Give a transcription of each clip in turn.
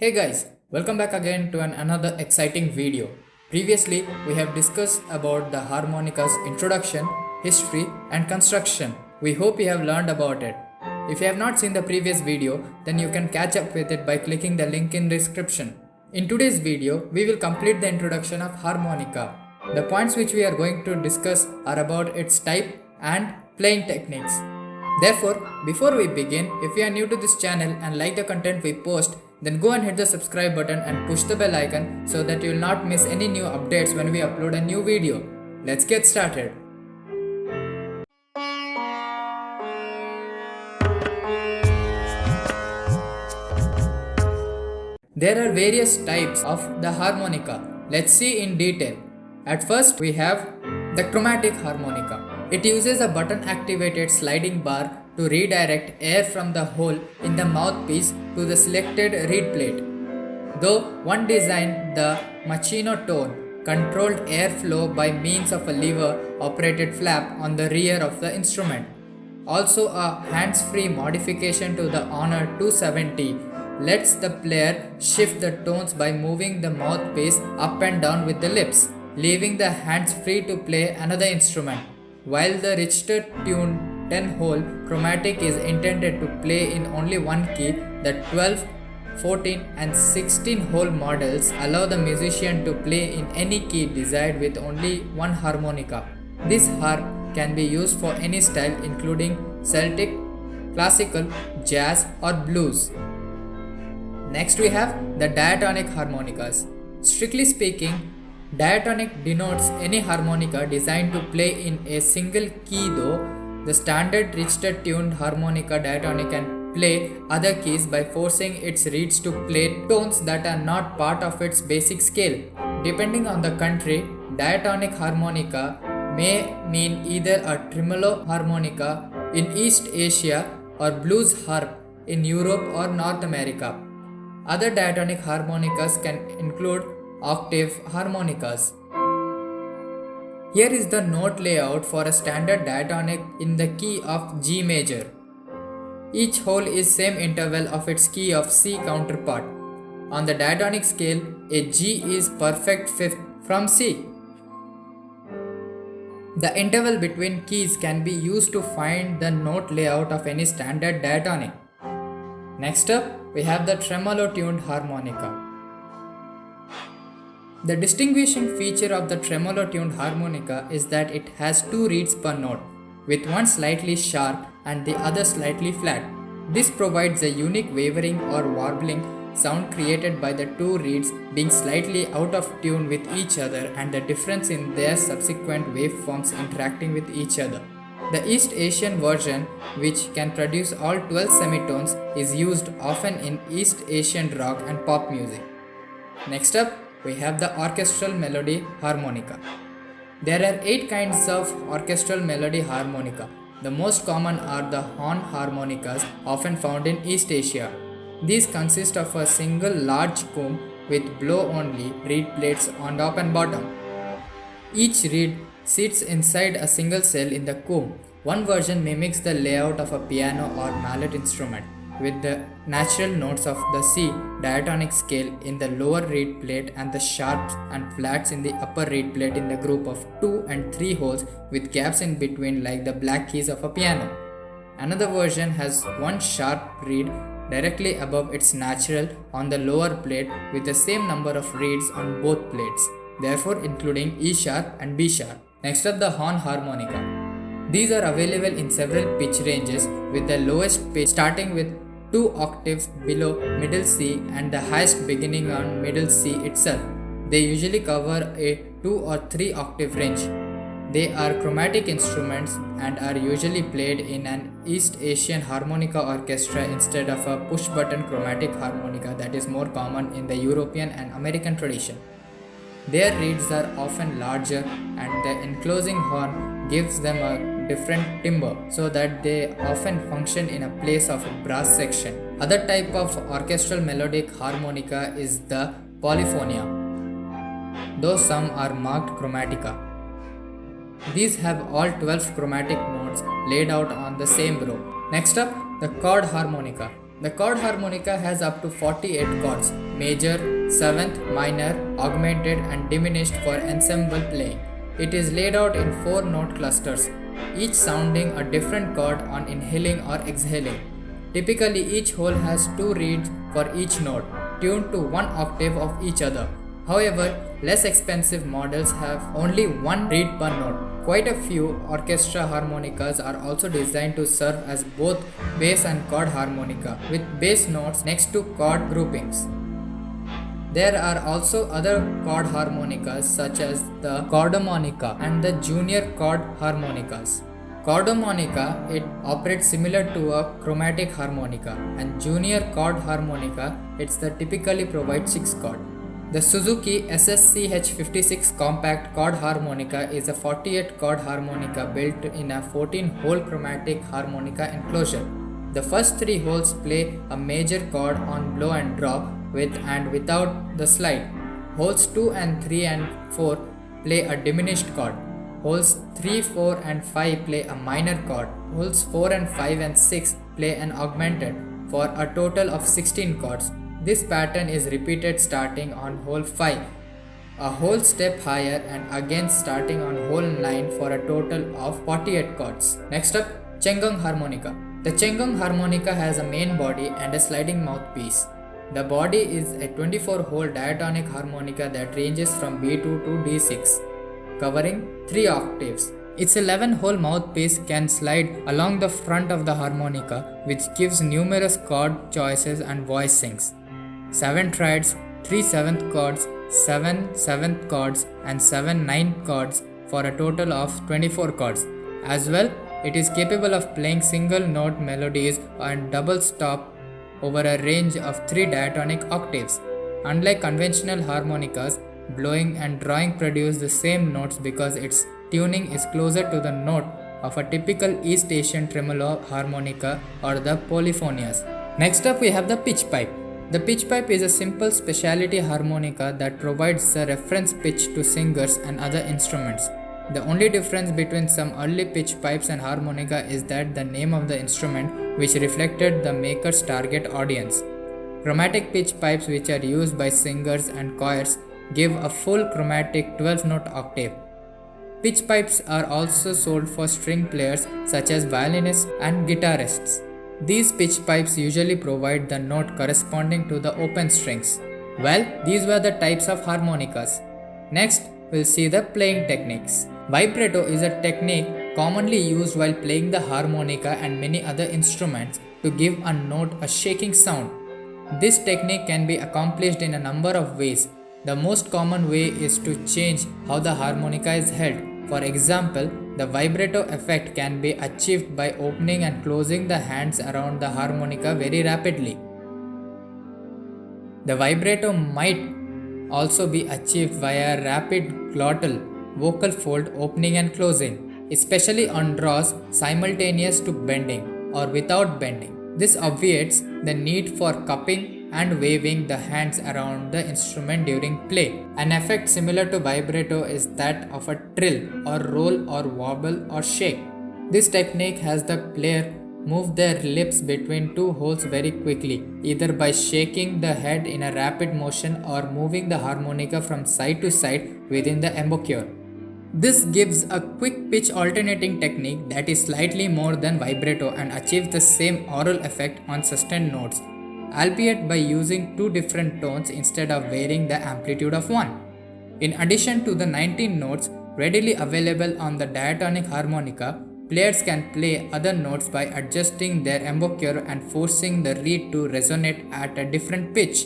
Hey guys, welcome back again to another exciting video. Previously, we have discussed about the harmonica's introduction, history and construction. We hope you have learned about it. If you have not seen the previous video, then you can catch up with it by clicking the link in description. In today's video, we will complete the introduction of harmonica. The points which we are going to discuss are about its type and playing techniques. Therefore, before we begin, if you are new to this channel and like the content we post, then go and hit the subscribe button and push the bell icon so that you will not miss any new updates when we upload a new video. Let's get started. There are various types of the harmonica. Let's see in detail. At first, we have the chromatic harmonica. It uses a button activated sliding bar to redirect air from the hole in the mouthpiece to the selected reed plate. Though one designed, the Machino tone, controlled airflow by means of a lever operated flap on the rear of the instrument. Also, a hands-free modification to the Honor 270 lets the player shift the tones by moving the mouthpiece up and down with the lips, leaving the hands free to play another instrument. While the Richter tuned 10-hole chromatic is intended to play in only one key, the 12, 14 and 16-hole models allow the musician to play in any key desired with only one harmonica. This harp can be used for any style including Celtic, classical, jazz or blues. Next we have the diatonic harmonicas. Strictly speaking, diatonic denotes any harmonica designed to play in a single key, though the standard Richter tuned harmonica diatonic can play other keys by forcing its reeds to play tones that are not part of its basic scale. Depending on the country, diatonic harmonica may mean either a tremolo harmonica in East Asia or blues harp in Europe or North America. Other diatonic harmonicas can include octave harmonicas. Here is the note layout for a standard diatonic in the key of G major. Each hole is same interval of its key of C counterpart. On the diatonic scale, a G is perfect fifth from C. The interval between keys can be used to find the note layout of any standard diatonic. Next up, we have the tremolo tuned harmonica. The distinguishing feature of the tremolo tuned harmonica is that it has two reeds per note, with one slightly sharp and the other slightly flat. This provides a unique wavering or warbling sound created by the two reeds being slightly out of tune with each other and the difference in their subsequent waveforms interacting with each other. The East Asian version, which can produce all 12 semitones, is used often in East Asian rock and pop music. Next up, we have the orchestral melody harmonica. There are 8 kinds of orchestral melody harmonica. The most common are the horn harmonicas, often found in East Asia. These consist of a single large comb with blow-only reed plates on top and bottom. Each reed sits inside a single cell in the comb. One version mimics the layout of a piano or mallet instrument, with the natural notes of the C diatonic scale in the lower reed plate and the sharps and flats in the upper reed plate in the group of 2 and 3 holes with gaps in between like the black keys of a piano. Another version has one sharp reed directly above its natural on the lower plate with the same number of reeds on both plates, therefore including E sharp and B sharp. Next up, the horn harmonica. These are available in several pitch ranges, with the lowest pitch starting with 2 octaves below middle C and the highest beginning on middle C itself. They usually cover a 2 or 3 octave range. They are chromatic instruments and are usually played in an East Asian harmonica orchestra instead of a push-button chromatic harmonica that is more common in the European and American tradition. Their reeds are often larger and the enclosing horn gives them a different timbre so that they often function in a place of a brass section. Other type of orchestral melodic harmonica is the polyphonia, though some are marked chromatica. These have all 12 chromatic notes laid out on the same row. Next up, the chord harmonica. The chord harmonica has up to 48 chords, major, 7th, minor, augmented and diminished for ensemble playing. It is laid out in 4 note clusters, each sounding a different chord on inhaling or exhaling. Typically each hole has 2 reeds for each note, tuned to 1 octave of each other. However, less expensive models have only 1 reed per note. Quite a few orchestra harmonicas are also designed to serve as both bass and chord harmonica, with bass notes next to chord groupings. There are also other chord harmonicas such as the chordomonica and the junior chord harmonicas. Chordomonica, it operates similar to a chromatic harmonica, and junior chord harmonica, it's the typically provides 6 chord. The Suzuki SSCH56 compact chord harmonica is a 48 chord harmonica built in a 14-hole chromatic harmonica enclosure. The first 3 holes play a major chord on blow and drop with and without the slide. Holes 2 and 3 and 4 play a diminished chord. Holes 3, 4 and 5 play a minor chord. Holes 4 and 5 and 6 play an augmented for a total of 16 chords. This pattern is repeated starting on hole 5, a whole step higher, and again starting on hole 9 for a total of 48 chords. Next up, Chengung harmonica. The Chengung harmonica has a main body and a sliding mouthpiece. The body is a 24-hole diatonic harmonica that ranges from B2 to D6, covering 3 octaves. Its 11-hole mouthpiece can slide along the front of the harmonica, which gives numerous chord choices and voicings. 7 triads, 3 7th chords, 7 7th chords and 7 9th chords for a total of 24 chords. As well, it is capable of playing single note melodies and double stop over a range of 3 diatonic octaves. Unlike conventional harmonicas, blowing and drawing produce the same notes because its tuning is closer to the note of a typical East Asian tremolo harmonica or the polyphonias. Next up we have the pitch pipe. The pitch pipe is a simple specialty harmonica that provides a reference pitch to singers and other instruments. The only difference between some early pitch pipes and harmonica is that the name of the instrument, which reflected the maker's target audience. Chromatic pitch pipes, which are used by singers and choirs, give a full chromatic 12-note octave. Pitch pipes are also sold for string players such as violinists and guitarists. These pitch pipes usually provide the note corresponding to the open strings. Well, these were the types of harmonicas. Next, we'll see the playing techniques. Vibrato is a technique commonly used while playing the harmonica and many other instruments to give a note a shaking sound. This technique can be accomplished in a number of ways. The most common way is to change how the harmonica is held. For example, the vibrato effect can be achieved by opening and closing the hands around the harmonica very rapidly. The vibrato might also be achieved via rapid glottal vocal fold opening and closing, especially on draws simultaneous to bending or without bending. This obviates the need for cupping and waving the hands around the instrument during play. An effect similar to vibrato is that of a trill or roll or wobble or shake. This technique has the player move their lips between 2 holes very quickly, either by shaking the head in a rapid motion or moving the harmonica from side to side within the embouchure. This gives a quick pitch alternating technique that is slightly more than vibrato and achieves the same aural effect on sustained notes, albeit by using 2 different tones instead of varying the amplitude of one. In addition to the 19 notes readily available on the diatonic harmonica, players can play other notes by adjusting their embouchure and forcing the reed to resonate at a different pitch.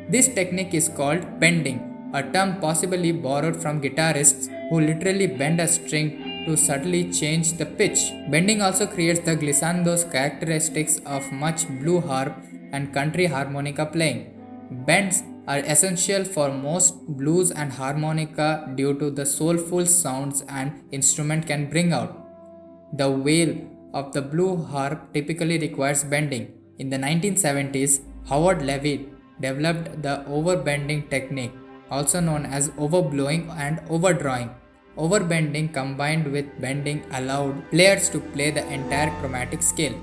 This technique is called bending, a term possibly borrowed from guitarists who literally bend a string to subtly change the pitch. Bending also creates the glissandos characteristics of much blue harp and country harmonica playing. Bends are essential for most blues and harmonica due to the soulful sounds an instrument can bring out. The wail of the blue harp typically requires bending. In the 1970s, Howard Levy developed the overbending technique, also known as overblowing and overdrawing. Overbending combined with bending allowed players to play the entire chromatic scale.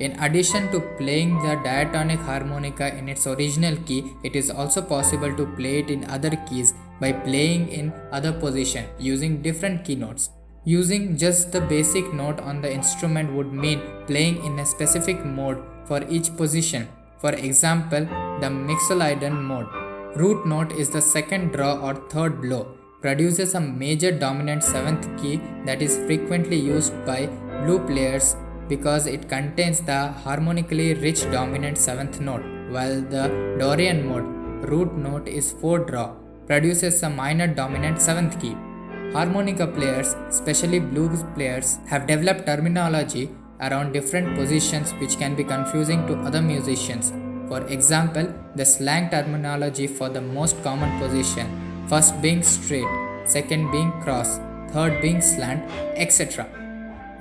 In addition to playing the diatonic harmonica in its original key, it is also possible to play it in other keys by playing in other position using different key notes. Using just the basic note on the instrument would mean playing in a specific mode for each position. For example, the Mixolydian mode. Root note is the second draw or third blow, produces a major dominant 7th key that is frequently used by blue players because it contains the harmonically rich dominant 7th note, while the Dorian mode, root note is 4th draw, produces a minor dominant 7th key. Harmonica players, especially blues players, have developed terminology around different positions which can be confusing to other musicians. For example, the slang terminology for the most common position, first being straight, second being cross, third being slant, etc.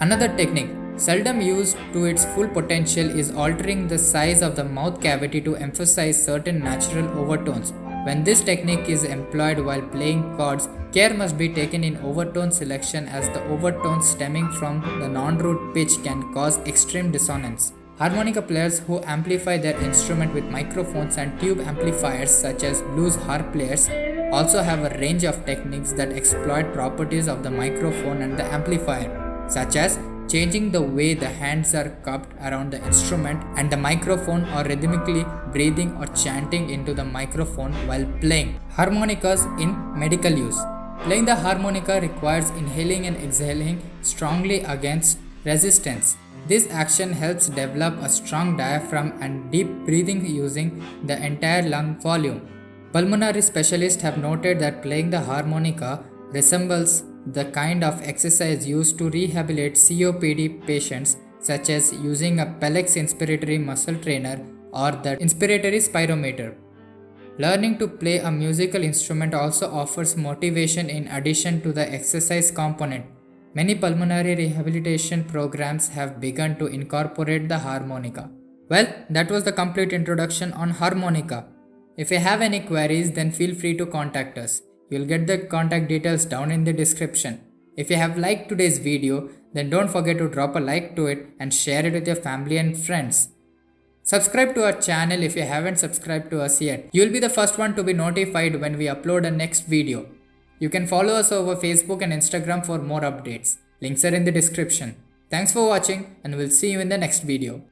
Another technique, seldom used to its full potential, is altering the size of the mouth cavity to emphasize certain natural overtones. When this technique is employed while playing chords, care must be taken in overtone selection as the overtones stemming from the non-root pitch can cause extreme dissonance. Harmonica players who amplify their instrument with microphones and tube amplifiers such as blues harp players also have a range of techniques that exploit properties of the microphone and the amplifier, such as changing the way the hands are cupped around the instrument and the microphone, or rhythmically breathing or chanting into the microphone while playing. Harmonicas in medical use. Playing the harmonica requires inhaling and exhaling strongly against resistance. This action helps develop a strong diaphragm and deep breathing using the entire lung volume. Pulmonary specialists have noted that playing the harmonica resembles the kind of exercise used to rehabilitate COPD patients, such as using a Pellex inspiratory muscle trainer or the inspiratory spirometer. Learning to play a musical instrument also offers motivation in addition to the exercise component. Many pulmonary rehabilitation programs have begun to incorporate the harmonica. Well, that was the complete introduction on harmonica. If you have any queries, then feel free to contact us. You'll get the contact details down in the description. If you have liked today's video, then don't forget to drop a like to it and share it with your family and friends. Subscribe to our channel if you haven't subscribed to us yet. You'll be the first one to be notified when we upload a next video. You can follow us over Facebook and Instagram for more updates. Links are in the description. Thanks for watching, and we'll see you in the next video.